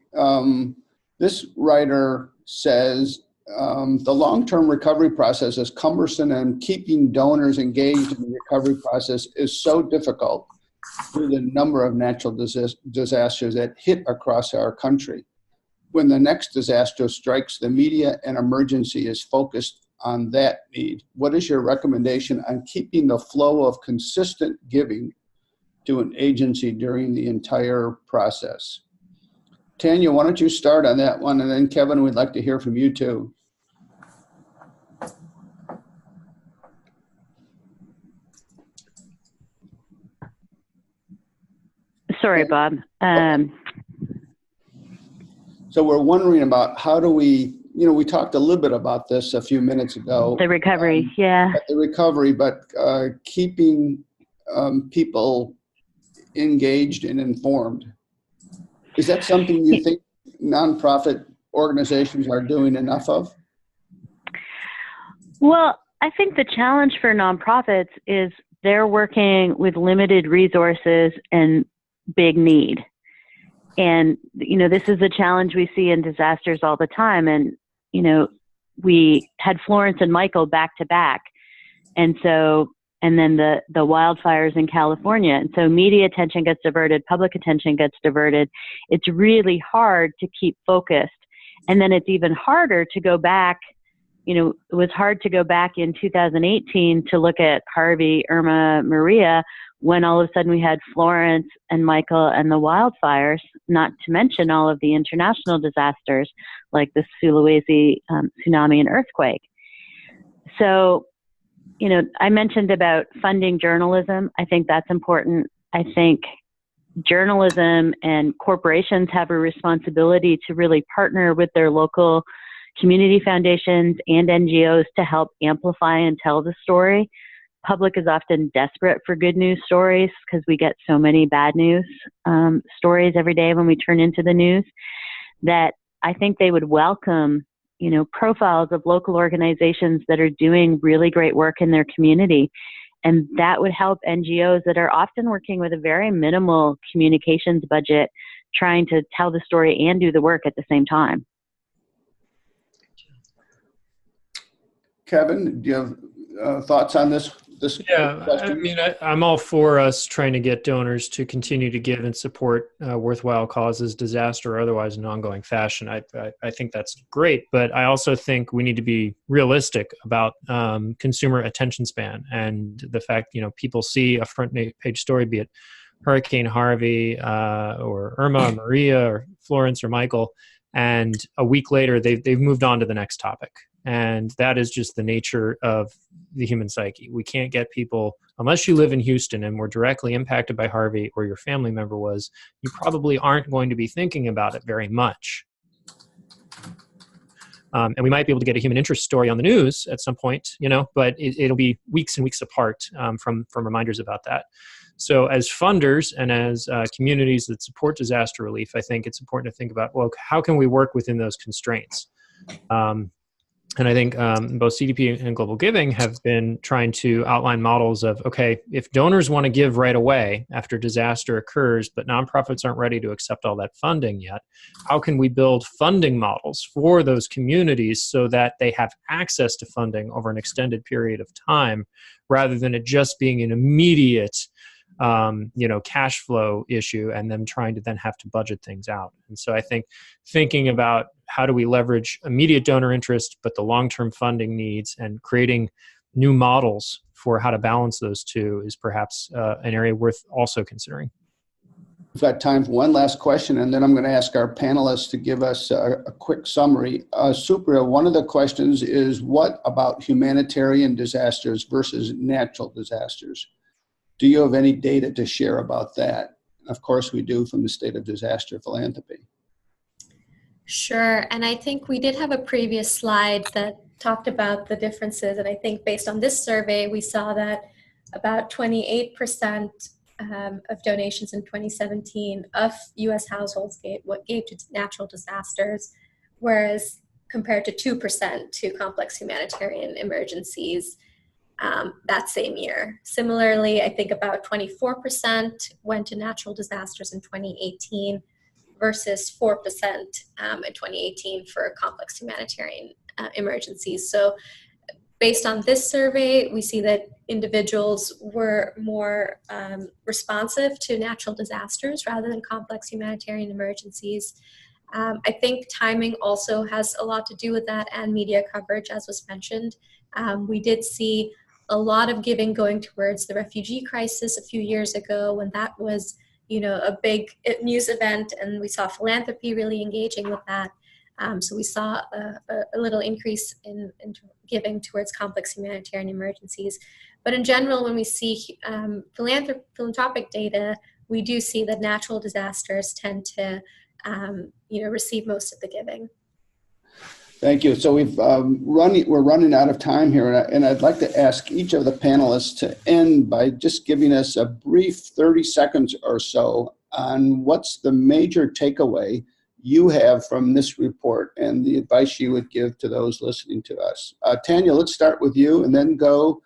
Speaker 1: This writer says, the long-term recovery process is cumbersome, and keeping donors engaged in the recovery process is so difficult due to the number of natural disasters that hit across our country. When the next disaster strikes, the media and emergency is focused on that need. What is your recommendation on keeping the flow of consistent giving to an agency during the entire process? Tanya, why don't you start on that one, and then Kevin, we'd like to hear from you too.
Speaker 4: Sorry, Bob.
Speaker 1: So we're wondering about how do we, we talked a little bit about this a few minutes ago.
Speaker 4: The recovery, yeah.
Speaker 1: The recovery, but keeping people engaged and informed. Is that something you think nonprofit organizations are doing enough of?
Speaker 4: Well, I think the challenge for nonprofits is they're working with limited resources and big need. And, this is a challenge we see in disasters all the time. And, we had Florence and Michael back to back. And then the wildfires in California. And so media attention gets diverted, public attention gets diverted. It's really hard to keep focused. And then it's even harder to go back. It was hard to go back in 2018 to look at Harvey, Irma, Maria, when all of a sudden we had Florence and Michael and the wildfires, not to mention all of the international disasters like the Sulawesi tsunami and earthquake. So, I mentioned about funding journalism. I think that's important. I think journalism and corporations have a responsibility to really partner with their local community foundations and NGOs to help amplify and tell the story. Public is often desperate for good news stories because we get so many bad news stories every day when we turn into the news, that I think they would welcome, profiles of local organizations that are doing really great work in their community. And that would help NGOs that are often working with a very minimal communications budget, trying to tell the story and do the work at the same time.
Speaker 1: Kevin, do you have thoughts on this?
Speaker 5: Yeah, I
Speaker 1: question?
Speaker 5: mean, I'm all for us trying to get donors to continue to give and support worthwhile causes, disaster or otherwise, in an ongoing fashion. I think that's great, but I also think we need to be realistic about consumer attention span and the fact, people see a front page story, be it Hurricane Harvey or Irma or Maria or Florence or Michael, and a week later they've moved on to the next topic. And that is just the nature of the human psyche. We can't get people, unless you live in Houston and were directly impacted by Harvey or your family member was, you probably aren't going to be thinking about it very much. And we might be able to get a human interest story on the news at some point, but it'll be weeks and weeks apart from reminders about that. So as funders and as communities that support disaster relief, I think it's important to think about, well, how can we work within those constraints? And I think both CDP and GlobalGiving have been trying to outline models of, okay, if donors want to give right away after disaster occurs, but nonprofits aren't ready to accept all that funding yet, how can we build funding models for those communities so that they have access to funding over an extended period of time, rather than it just being an immediate cash flow issue and them trying to then have to budget things out. And so I think thinking about how do we leverage immediate donor interest, but the long-term funding needs, and creating new models for how to balance those two is perhaps an area worth also considering.
Speaker 1: We've got time for one last question, and then I'm going to ask our panelists to give us a quick summary. Supriya, one of the questions is, what about humanitarian disasters versus natural disasters? Do you have any data to share about that? Of course, we do, from the State of Disaster Philanthropy.
Speaker 3: Sure, and I think we did have a previous slide that talked about the differences, and I think based on this survey, we saw that about 28% of donations in 2017 of U.S. households gave to natural disasters, whereas compared to 2% to complex humanitarian emergencies that same year. Similarly, I think about 24% went to natural disasters in 2018 versus 4% in 2018 for complex humanitarian emergencies. So based on this survey, we see that individuals were more responsive to natural disasters rather than complex humanitarian emergencies. I think timing also has a lot to do with that, and media coverage, as was mentioned. We did see a lot of giving going towards the refugee crisis a few years ago, when that was, a big news event, and we saw philanthropy really engaging with that. So we saw a little increase in giving towards complex humanitarian emergencies. But in general, when we see philanthropic data, we do see that natural disasters tend to receive most of the giving.
Speaker 1: Thank you. So we're running out of time here, and I'd like to ask each of the panelists to end by just giving us a brief 30 seconds or so on what's the major takeaway you have from this report and the advice you would give to those listening to us. Tanya, let's start with you, and then go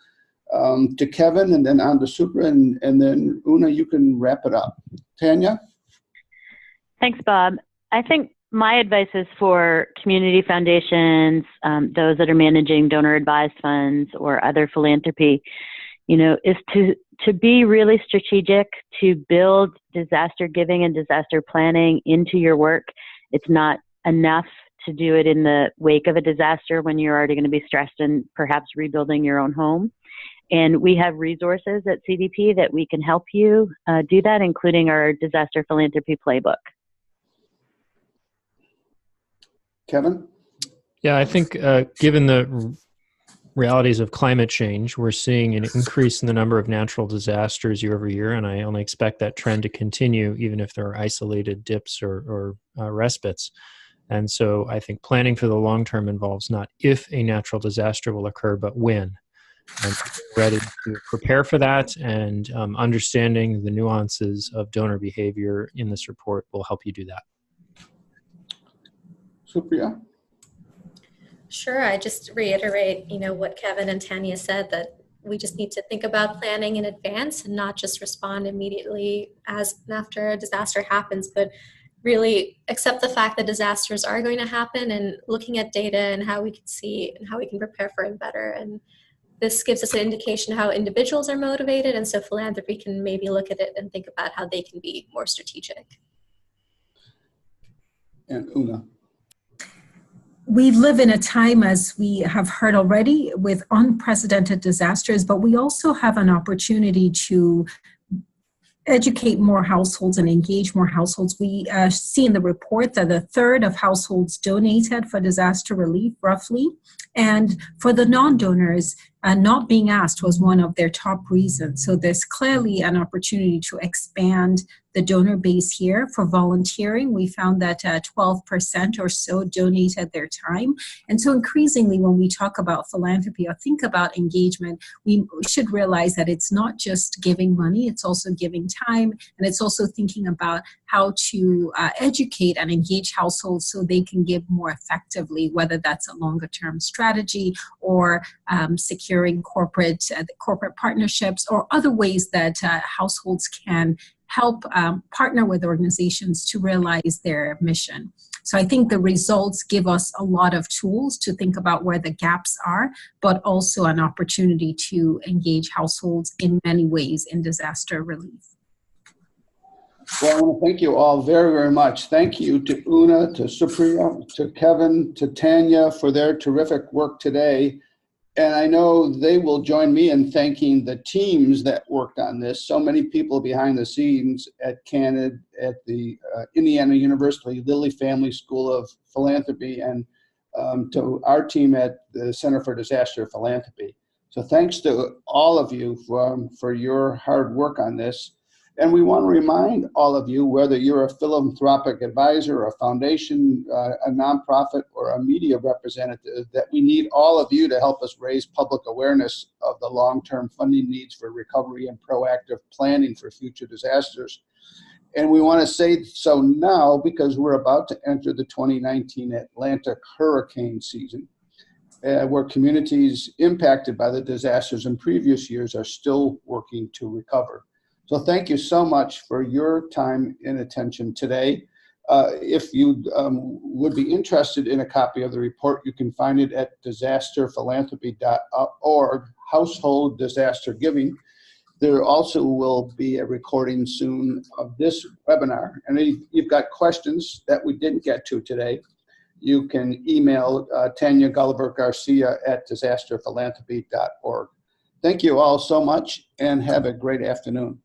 Speaker 1: to Kevin, and then on to Supriya, and then Una, you can wrap it up. Tanya?
Speaker 4: Thanks, Bob. I think my advice is for community foundations, those that are managing donor-advised funds or other philanthropy, is to be really strategic, to build disaster giving and disaster planning into your work. It's not enough to do it in the wake of a disaster when you're already going to be stressed and perhaps rebuilding your own home. And we have resources at CDP that we can help you do that, including our Disaster Philanthropy Playbook.
Speaker 1: Kevin?
Speaker 5: Yeah, I think given the realities of climate change, we're seeing an increase in the number of natural disasters year over year, and I only expect that trend to continue, even if there are isolated dips or respites. And so I think planning for the long term involves not if a natural disaster will occur, but when. And ready to prepare for that, and understanding the nuances of donor behavior in this report will help you do that.
Speaker 1: Supriya?
Speaker 3: Sure, I just reiterate, what Kevin and Tanya said, that we just need to think about planning in advance and not just respond immediately after a disaster happens, but really accept the fact that disasters are going to happen, and looking at data and how we can see and how we can prepare for it better, and this gives us an indication how individuals are motivated, and so philanthropy can maybe look at it and think about how they can be more strategic.
Speaker 1: And Una.
Speaker 2: We live in a time, as we have heard already, with unprecedented disasters, but we also have an opportunity to educate more households and engage more households. We see in the report that a third of households donated for disaster relief, roughly, and for the non-donors, not being asked was one of their top reasons. So there's clearly an opportunity to expand the donor base here. For volunteering, we found that 12% or so donated their time. And so increasingly, when we talk about philanthropy or think about engagement, we should realize that it's not just giving money, it's also giving time, and it's also thinking about how to educate and engage households so they can give more effectively, whether that's a longer term strategy or securing corporate partnerships or other ways that households can help partner with organizations to realize their mission. So I think the results give us a lot of tools to think about where the gaps are, but also an opportunity to engage households in many ways in disaster relief.
Speaker 1: Well, I want to thank you all very, very much. Thank you to Una, to Supriya, to Kevin, to Tanya for their terrific work today. And I know they will join me in thanking the teams that worked on this. So many people behind the scenes at Candid, at the Indiana University Lilly Family School of Philanthropy, and to our team at the Center for Disaster Philanthropy. So thanks to all of you for your hard work on this. And we want to remind all of you, whether you're a philanthropic advisor, a foundation, a nonprofit, or a media representative, that we need all of you to help us raise public awareness of the long-term funding needs for recovery and proactive planning for future disasters. And we want to say so now because we're about to enter the 2019 Atlantic hurricane season, where communities impacted by the disasters in previous years are still working to recover. So thank you so much for your time and attention today. If you would be interested in a copy of the report, you can find it at disasterphilanthropy.org, Household Disaster Giving. There also will be a recording soon of this webinar. And if you've got questions that we didn't get to today, you can email Tanya Gulliver-Garcia at disasterphilanthropy.org. Thank you all so much and have a great afternoon.